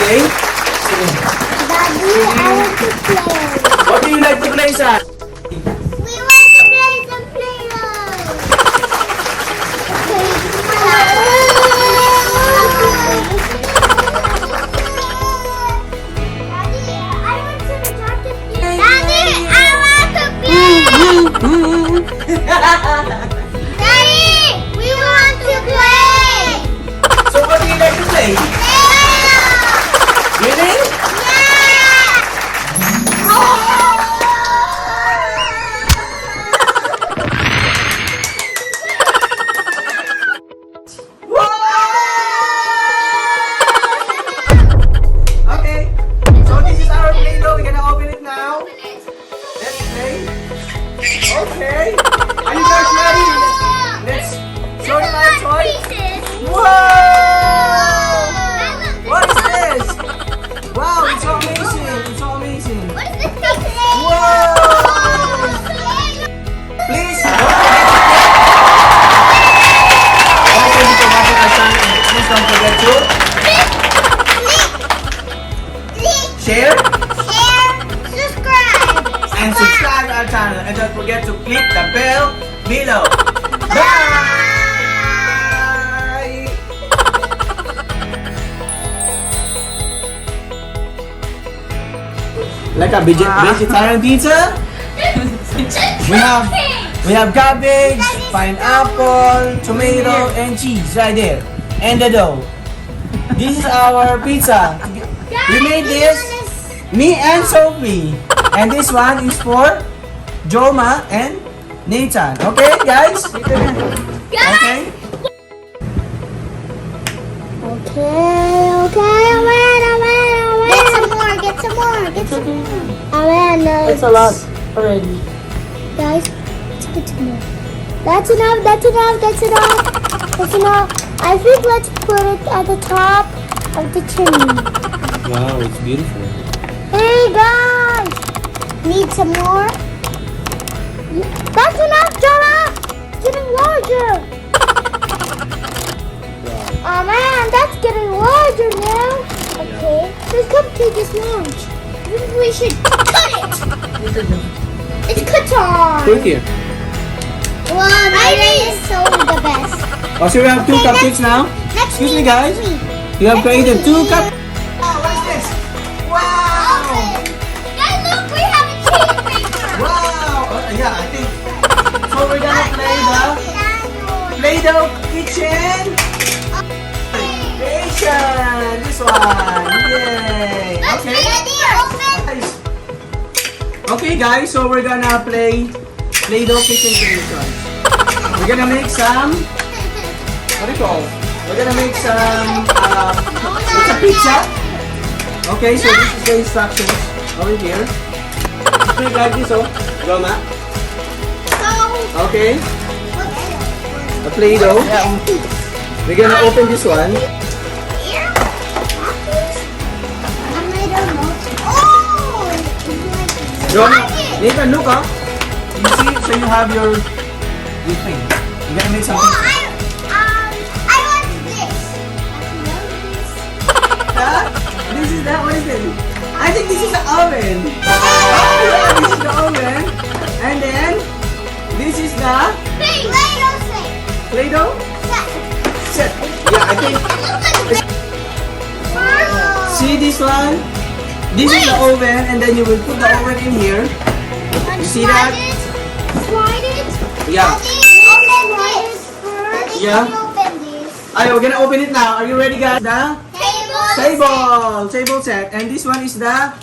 Okay? Daddy, I want to play. What do you like to play, son? We want to play some play-doh. Daddy, I want to play. Daddy, we want to play. So what do you like to play? Really? Okay, so this is our Play-Doh. We're gonna open it now. Let's play. Okay, are you guys ready? Let's show them our toy. Whoa! What is this? Wow, it's so amazing. It's so amazing. Whoa! Please don't forget to share and subscribe our channel, and don't forget to click the bell below. Bye! Like a vegetarian pizza, we have cabbage, pineapple, tomato, and cheese right there, and the dough. This is our pizza. We made this, me and Sophie. And this one is for Joma and Nathan. Okay, guys? Okay. Get some more. It's a lot already. Guys, let's get some more. That's enough. I think let's put it at the top of the chimney. Wow, it's beautiful. Hey guys! Need some more? That's enough, Jonah! It's getting larger! Oh man, that's getting larger now! Okay, this cupcake is large. Maybe we should cut it! It's cut on! Put here. Wow, my is so the best. Oh, so we have two cupcakes now? Excuse me, guys. You have created two cupcakes. Oh, what is this? Wow! Guys, look, we have a cheese maker! Wow! Yeah, I think. So we're gonna play the Play-Doh kitchen. Creation! This one! Yay! Okay. Guys. Okay, guys, so we're gonna play Play-Doh kitchen creation. We're gonna make some, what do you call? We're gonna make some, it's a pizza. Okay, so this is the instructions over here. Just make like this, oh. Goma. Okay. A Play-Doh. We're gonna open this one. Goma. Nathan, look, oh. You see, so you have your thing. You're gonna make something. I want this. This is that. What is it? I think this is the oven. Oh, yeah, this is the oven. And then this is the Play-Doh set. Yeah, I think. See this one? This is the oven, and then you will put the oven in here. You see that? Slide it. Yeah. Yeah. Open this. Alright, we're gonna open it now. Are you ready, guys? The Table. table set, and this one is the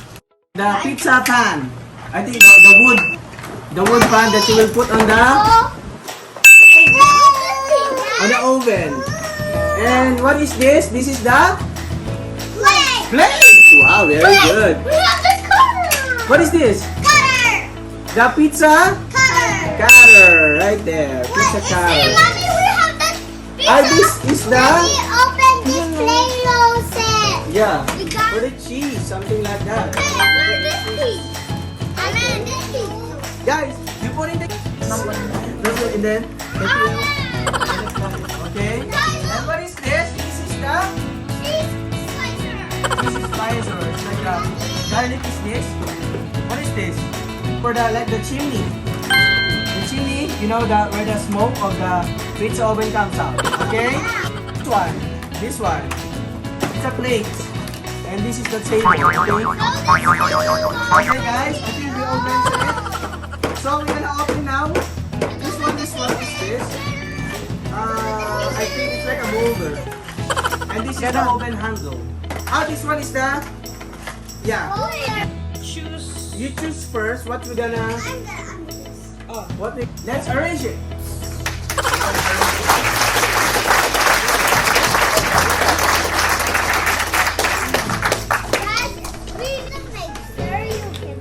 pizza pan. I think the wood pan that you will put on the oven. And what is this? This is the plate. Wow, very good. We have this cutter. What is this? Cutter. The pizza cutter, right there. Pizza Hey, cutter. Mommy, we have this pizza. This is the Let me open this Play-Doh set. yeah. We got For the cheese, something like that. where's this piece? I mean this piece. Guys, you put in the and then okay. And what is this? This is the Cheese slicer. this is spice or it's like garlic is this. What is this? For the like the chimney. The chimney, you know that where the smoke of the pizza oven comes out. Okay? This one. It's a plate. And this is the table. Okay? Okay guys, I think we all mentioned it. So we're gonna open now. This one is this. I think it's like a molder. And this is the oven handle. This one is the... Yeah. You choose first what we're gonna... Let's arrange it.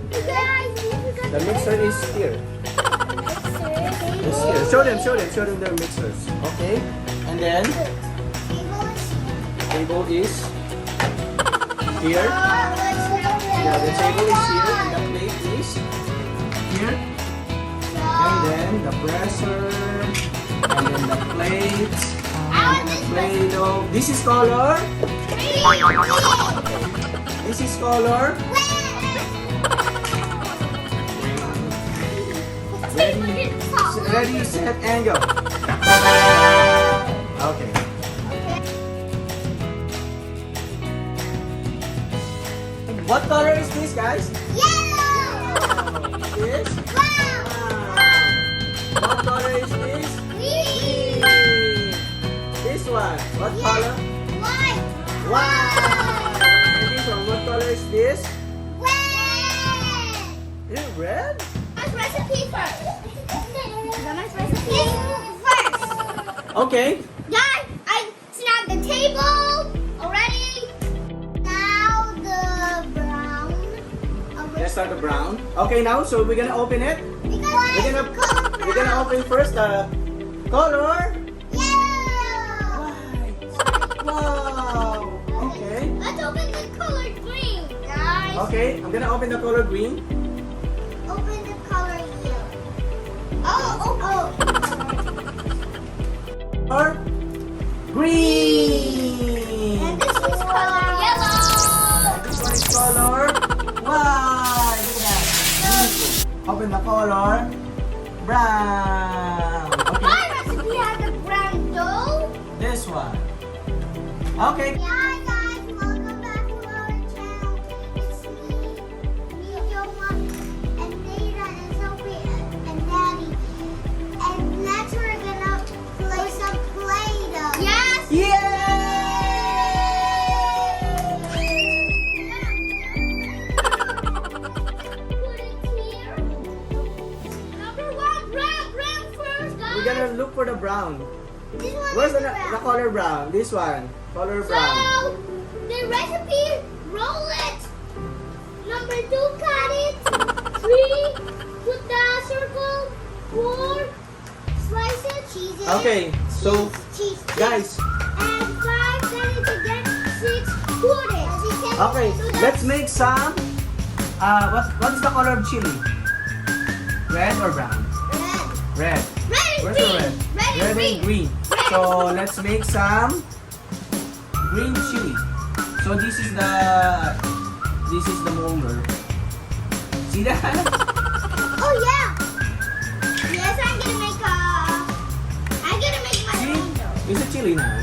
The mixer is here. It's here. Show them the mixers. Okay. And then table is here. Yeah, the table is here and the plate is here. And then the presser and then the plate and the play-doh. This is color. This is color. Ready, set, and go. Okay. What color is this, guys? Yellow. This? Brown. What color is this? Green. This one. What color? White. White. And this one. What color is this? Red. Is it red? Recipe first. Recipe first. Okay. Guys, I snapped the table already. Now the brown. Let's start the brown. Okay, now so we're gonna open it. We're gonna open first the color. Yellow. White. Wow. Okay. Let's open the color green, guys. Okay, I'm gonna open the color green. Open the color yellow. Oh. Or green. And this is color yellow. This one is color white. Look at that. Beautiful. Open the color brown. Okay. My recipe has a brown dough. This one. Okay. Hi guys, welcome back to our channel. It's me, Joma, and Nada, and Sophie, and Daddy. And next we're gonna play some Play-Doh. Yes! Put it here. Number one, brown first, guys. We're gonna look for the brown. This one Where's is the color brown? This one. Color brown. So, the recipe, roll it. Number 2, cut it. 3, put the circle. 4, slice it. Cheese it. Okay, so Cheese. guys, And 5, cut it again. 6, put it. okay, So that's let's make some. What's the color of chili? Red or brown? red. Red. Red and Where's green. the red? Red and green. green. So let's make some green chili. So this is the molder. See that? Oh yeah. Yes, I'm gonna make my See? own dough. Is it chili now?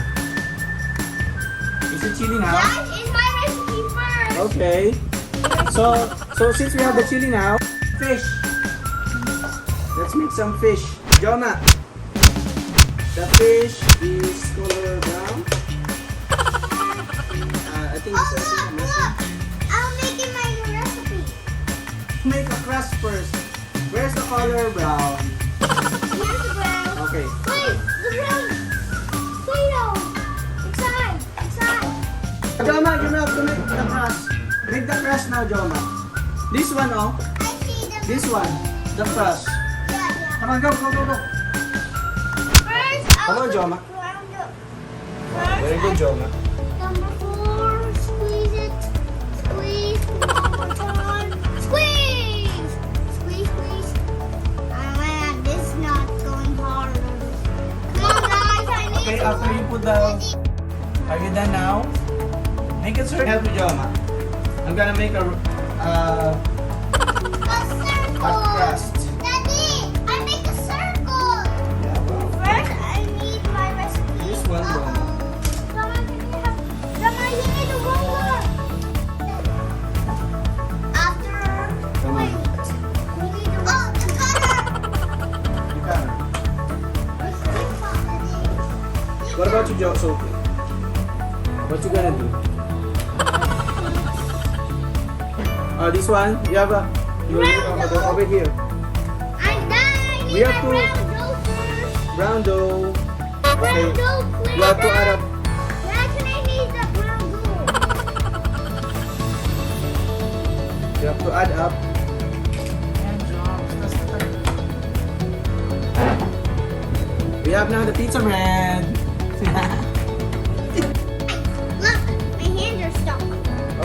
Is it chili now? That is my recipe first. Okay. So since we have the chili now, fish. Let's make some fish. Joma. The fish is color brown. I think Oh, it's look. I'm making my recipe. Make a crust first. Where's the color brown? Here's the brown. Okay. Wait, the brown. Play-Doh. Inside. Joma, you have to make the crust. Make the crust now, Joma. This one, oh. I see the This one. The crust. yeah. Come on, go. First, Come on, I'll Joma. put the brown dough. Very good, Joma. Number 4, squeeze it. Squeeze. One more time. Squeeze. Man, this is not going hard. Come on, guys. I need Okay, after you put the... Are you done now? Make it sure. Help me, Joma. I'm gonna make a circle. crust. Daddy, I make a circle. Yeah, wow. First, I need my recipe. This one, Grandma. Grandma, you need a roller. After, wait. We need a the cutter. You got it. Where's the cutter? What about you, Joe? Sophie? What you gonna do? This one, you have a over here. I'm done. We have to- brown dough first. Brown dough. Okay. Brown dough flavor. You have to add up. That's when I need the brown dough. You have to add up. We have now the pizza bread. Look, my hands are stuck.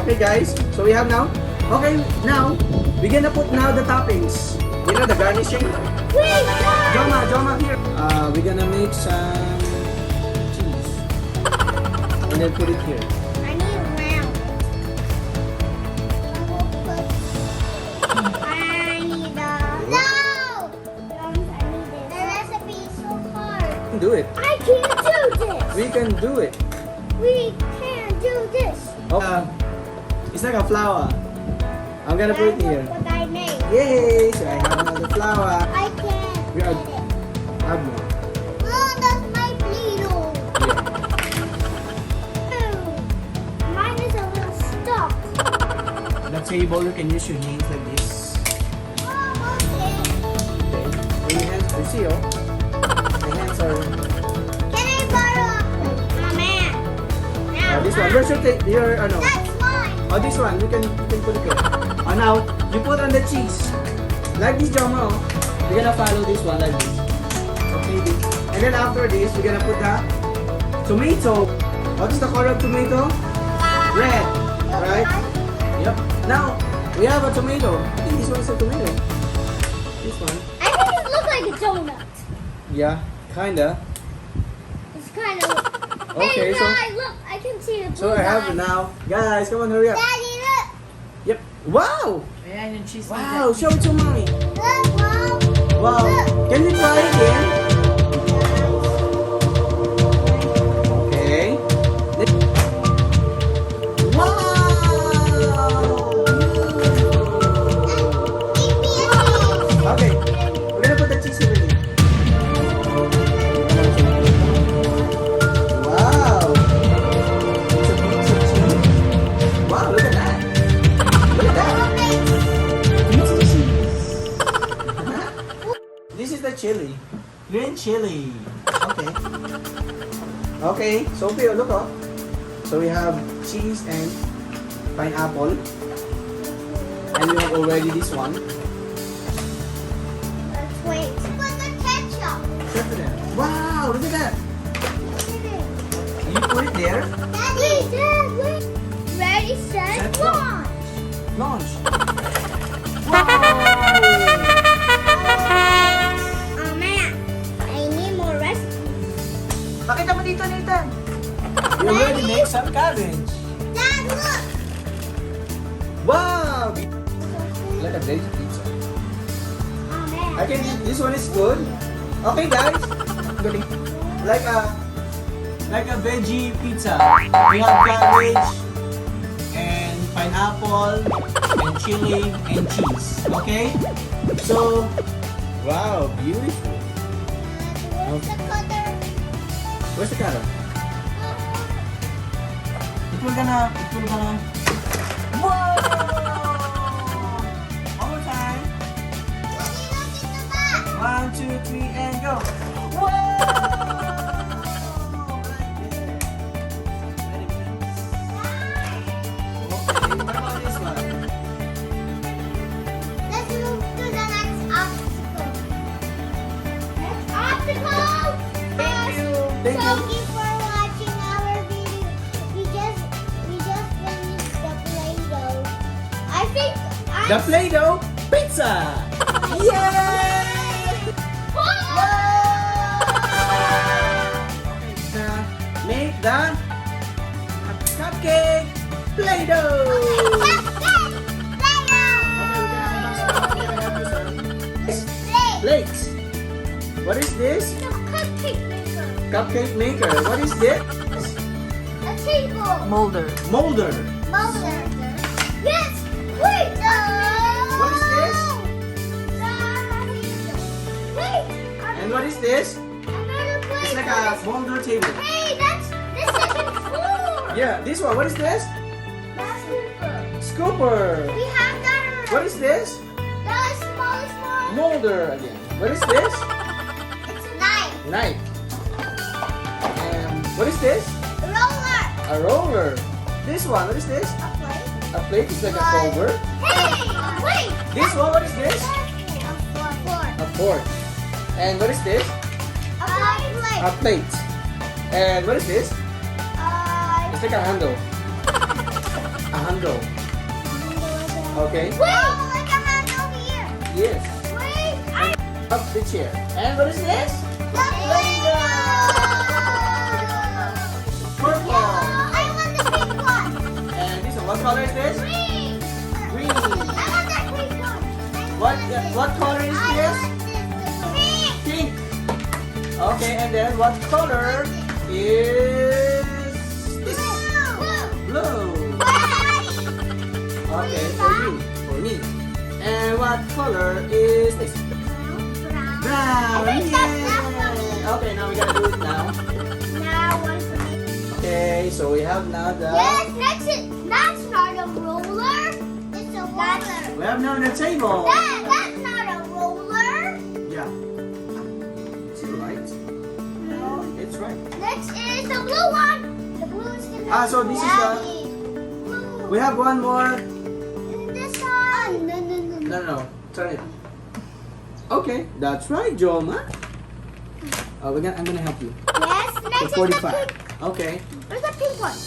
Okay, guys. So we have now. Okay, now we're gonna put now the toppings. You know the garnishing. Wait, guys. Joma here. We're gonna make some cheese and then put it here. I need round. I need no. The recipe is so hard. Do it. I can't do this. We can do it. We can't do this. It's like a flower. I'm gonna put it here. That's what I made. Yay! So I have another flower. I can't We are- get it. Add more. Oh, that's my play-doh. Yeah. Mine is a little stuck. The table, you can use your hands like this. Oh, okay. Okay. When your hands, you see, oh. My hands are. Can I borrow a plate? Oh, man. Now, This one. Where's your ano? That's mine. Oh, this one. You can put it here. Oh, now you put on the cheese. Like this, Joma. Oh. We're gonna follow this one like this. Okay. And then after this, we're gonna put the tomato. What is the color of tomato? Red. Right? Yep. Now we have a tomato. I think this one is a tomato. This one. I think it looks like a donut. Yeah. Kinda. It's kind of. Okay, Hey, so- guys, look. I can see the blue So I have it now. Guys, come on, hurry up. Daddy, look. Yep. Wow. Ayan yung cheese. Wow. Show it to mommy. Look, Mom. Wow. Can we try again? Okay. Wow. Give me a cheese. Okay. We're gonna put the cheese over here. Wow. It's a piece of cheese. Wow, look at that. Look at that. Piece of cheese. This is the chili. Green chili. Okay. Okay, Sophie, look oh. So we have cheese and pineapple. And we have already this one. Let's wait. Put the ketchup. Check it out. Wow, look at that. You put it there. Daddy, Dad, wait. Ready, set, Set, go. launch. Launch. Wow. Oh man, I need more recipes. Pakita mo dito, Nathan. You already make some cabbage. Dad, look. Wow. Like a veggie pizza. Oh man. I can eat. This one is good. Okay, guys. Like a veggie pizza. We have cabbage and pineapple and chili and cheese. Okay. So, wow, beautiful. Where's the cutter? Where's the cutter? It will gonna. Whoa! One more time. Daddy, look in the back. 1, 2, 3, and go. Whoa! Right there. Very nice. Okay, what about this one? Let's move to the next obstacle. Next obstacle. Thank you. Thank Thank you. you for watching our video. We just finished the play-doh. I think The Play-Doh pizza! Yay! Make the cupcake Play-Doh! Cupcake! What is this? It's a cupcake maker. Cupcake maker. What is this? A table. Molder. Molder. Molder. Yes. Wait. What is this? Wait. And what is this? Another place. It's like a molder table. Hey, that's the second floor. Yeah, this one. What is this? That's super. Scooper. We have that. What is this? The smallest one. Molder again. What is this? It's a knife. Knife. And what is this? Roller. A roller. This one. What is this? A plate. A plate is like a cover. Hey, wait. This one. What is this? A fork. A fork. And what is this? A plate. A plate. And what is this? It's like a handle. A handle. Okay. Wait, like a hand over here. Yes. Wait. Up the chair. And what is this? The Purple. I want the pink one. And this one. What color is this? Green. Green. I want that pink one. What color is I this? want this. Pink. Pink. Okay, and then what color is this? Blue. Blue. Okay, for you. For me. And what color is this? Brown. I think that's enough for me. Yay. Okay, now we gotta do it now. Now one for me. Okay, so we have now the... Yes, that's not a roller. It's a roller. We have now the table. That's not a roller. Yeah. Is it right? No. It's right. Next is the blue one. The blue is the So this is the... blue. We have one more. This one. No. No. Turn it. Okay, that's right, Joma. I'm gonna help you. Yes, next So is the 45. pink. Okay. Where's the pink one?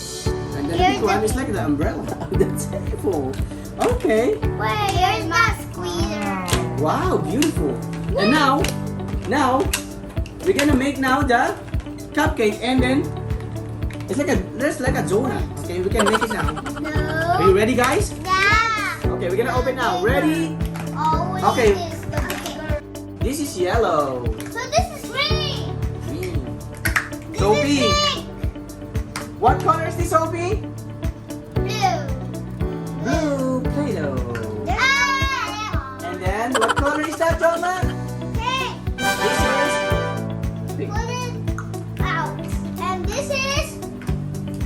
And then Here's the one the- is like the umbrella. The table. Okay. Wait, here's my squeezer. Wow, beautiful. And now we're gonna make now the cupcake, and then it's like there's like a donut. Okay, we can make it now. Are you No. ready, guys? Yeah. Okay, we're gonna open now. Ready? Always Okay. this. Okay. This is yellow. So this is green. Green. This Sophie, is pink. what color is this, Sophie? Blue. Blue play-doh. Ah. And then what color is that, Joma? Pink. This is pink. Put it out. And this is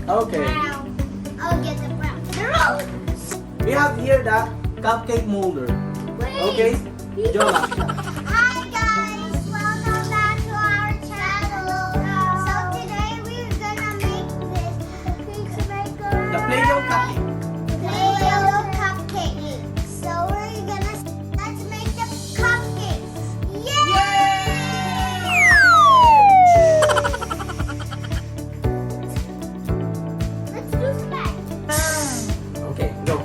Okay. brown. I'll get the brown. The rose. We have here the cupcake molder. Wait. Okay, Joma. Hi guys, welcome back to our channel. So today we're gonna make this pizza maker. The play-doh cupcake. Play-doh cupcake. So let's make the cupcakes. Yay! Let's do some back. Okay, go.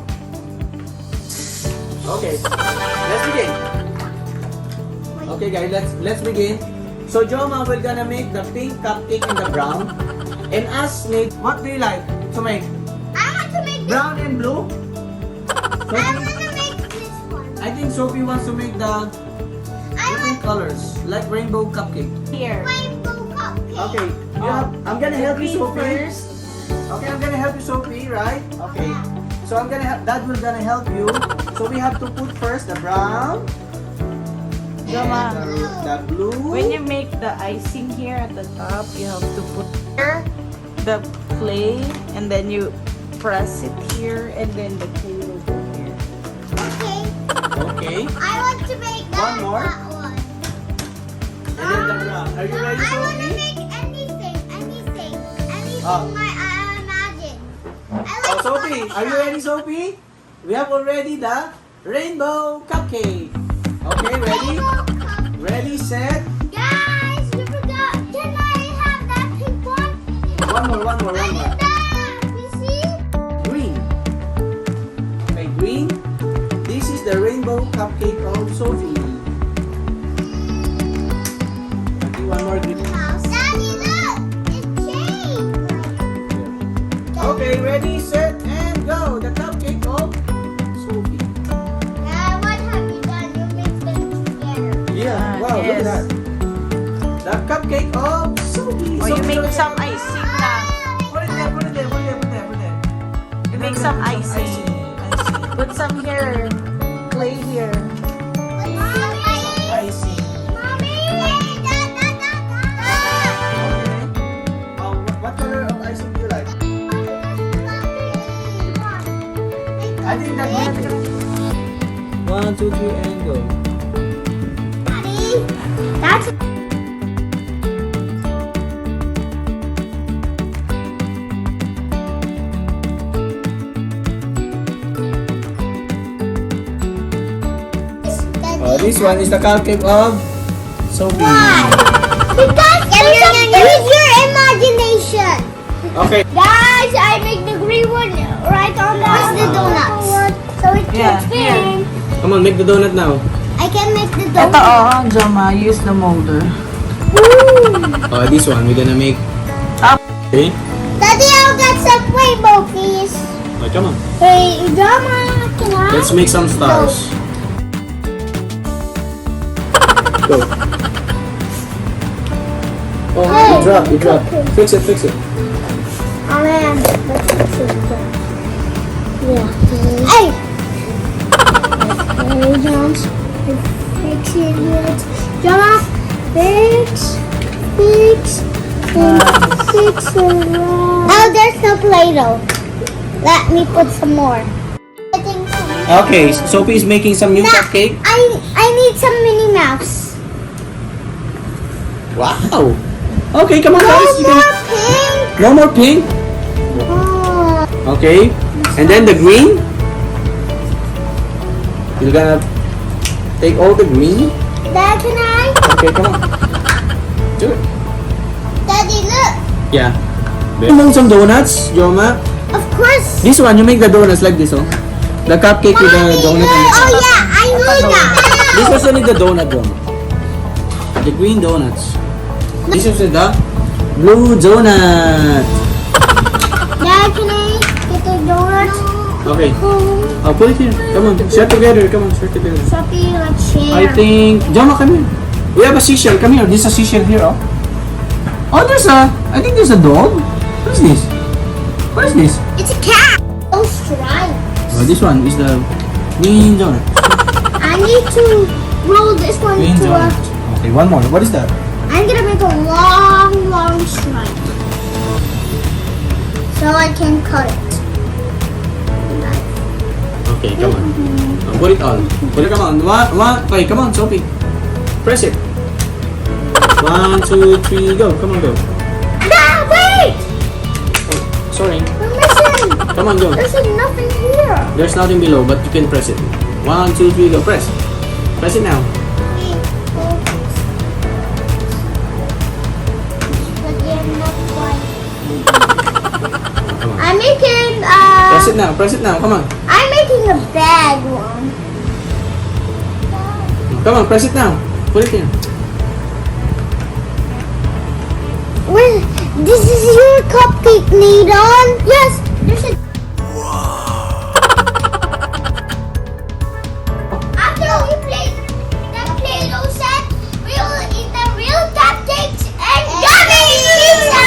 Okay, let's begin. Okay, guys, let's begin. So, Joma, we're gonna make the pink cupcake and the brown. And us make, what do you like to make? I want to make this. Brown and blue? I Sophie? want to make this one. I think Sophie wants to make the I different colors, like rainbow cupcake. Here. rainbow cupcake. Okay, I'm gonna help you, Green Sophie. first. Okay, I'm gonna help you, Sophie, right? Okay. So I'm gonna help. That will gonna help you. So we have to put first the brown, Joma, the blue. when you make the icing here at the top, you have to put here the clay, and then you press it here, and then the clay will go here. Okay. Okay. I want to make that One more. that one. And then the brown. Are you ready, I want to Sophie? make anything Oh. I imagine. I Oh, like Sophie, are you ready, Sophie? We have already the rainbow cupcake. Okay, ready? Rainbow cupcake. Ready, set. Guys, we forgot. Can I have that pink one? One more. I need that. You see? Green. Okay, green. This is the rainbow cupcake of Sophie. Okay, one more green. Daddy, look. It changed. Okay, ready, set, and go. The cupcake of Sophie. What have you done? You mixed them together. Yeah, wow, look at Yes. that. cupcake of Sophie. Or you make some icing na. Put it there, put it there, put it there, put it there, put it there. You make some icing. Icing. Put some here. Clay here. Icing. What color of icing do you like? I think that one, two, three, and go. That's This one is the cupcake of Sophie. because use your imagination. Okay. Guys, I make the green one right on the donuts. So it Yeah, can spin. Come on, make the donut now. I can make the Ito donut. Joma, use the molder. This one we're gonna make. Up. Okay. Daddy, I'll get some rainbow, please. Oh, come on. Hey, Drama, can I? Let's make some stars. Go. Oh, Hey. you dropped, you dropped. Fix it, fix it. Oh man, let's fix it. Yeah. Hey! Hey, Jones. Fixing it. Drama, fix. Oh, there's no Play-doh. Let me put some more. Okay, Sophie's making some new cupcake. I need some Minnie Mouse. Wow. Okay, come on, No guys. You more can... pink. No more pink. Oh. Okay. And then the green. You're gonna take all the green. Dad, can I? Okay, come on. Do it. Daddy, look. Yeah. You want some donuts, Joma? Of course. This one, you make the donuts like this, oh. The cupcake with the Mommy, donut. look. Oh yeah, I need that. This also need the donut, Joma. The green donuts. This is the blue donut. Dad, can I get the donut? Okay. I'll put it here. Come on, share together. Come on, share together. Sophie, let's share. I think... Joma, come here. We have a seashell. Come here. There's a seashell here, oh. Oh, there's a... I think there's a dog. What is this? What is this? It's a cat. Oh, stripes. Oh, this one is the green donut. I need to roll this one Green to donut. Okay, one more. What is that? I'm gonna make a long stripe. So I can cut it. Okay, come on. Put it on. Put it, come on. One. Okay, come on, Sophie. Press it. 1, 2, 3, go. Come on, go. Ah, wait! Oh, sorry. We're missing. Come on, go. There's nothing here. There's nothing below, but you can press it. 1, 2, 3, go. Press. Press it now. Come on. I'm making Press it now. Press it now. Come on. I'm making a bag one. Come on, press it now. Put it in. Where? This is your cupcake, Nadon. Yes, there's a. After we play the Play-doh set, we will eat the real cupcakes and gummy pizza.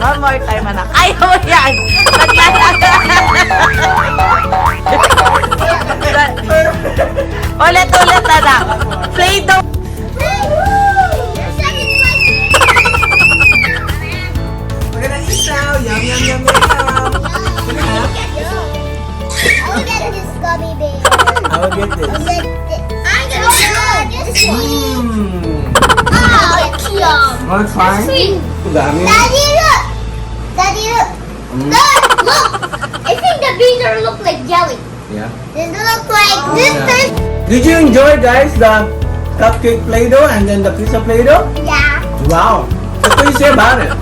One more time, anak. Ayaw yan! Ulit, anak. Play-doh. We're gonna eat now. Yum, yum, yum, yum. I will get this gummy bear. I will get this. I'm gonna get this one. Mmm. Oh, it's yum. Wanna try? Sweet. Dami. Daddy, look. Daddy, look. Look. I think the beans are look like jelly. Yeah. This look like this. Yeah. Did you enjoy, guys, the cupcake Play-doh and then the pizza Play-doh? Yeah. Wow. What do you say about it?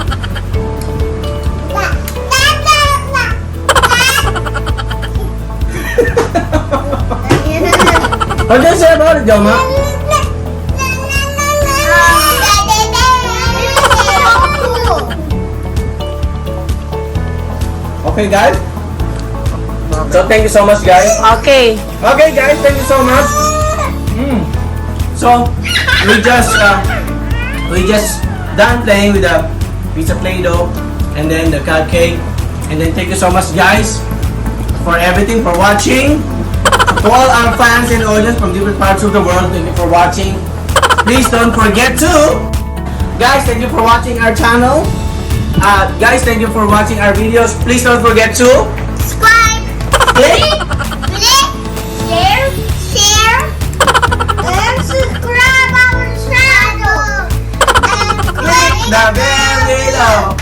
What do you say about it, Joma? Okay, guys? So, thank you so much, guys. Okay. Okay, guys, thank you so much. So, we just done playing with the piece of play-doh and then the cupcake. And then thank you so much, guys, for everything, for watching. To all our fans and audience from different parts of the world, thank you for watching. Please don't forget to, guys, thank you for watching our channel. Guys, thank you for watching our videos. Please don't forget to Subscribe. click. Share. And subscribe our channel. And The bell below.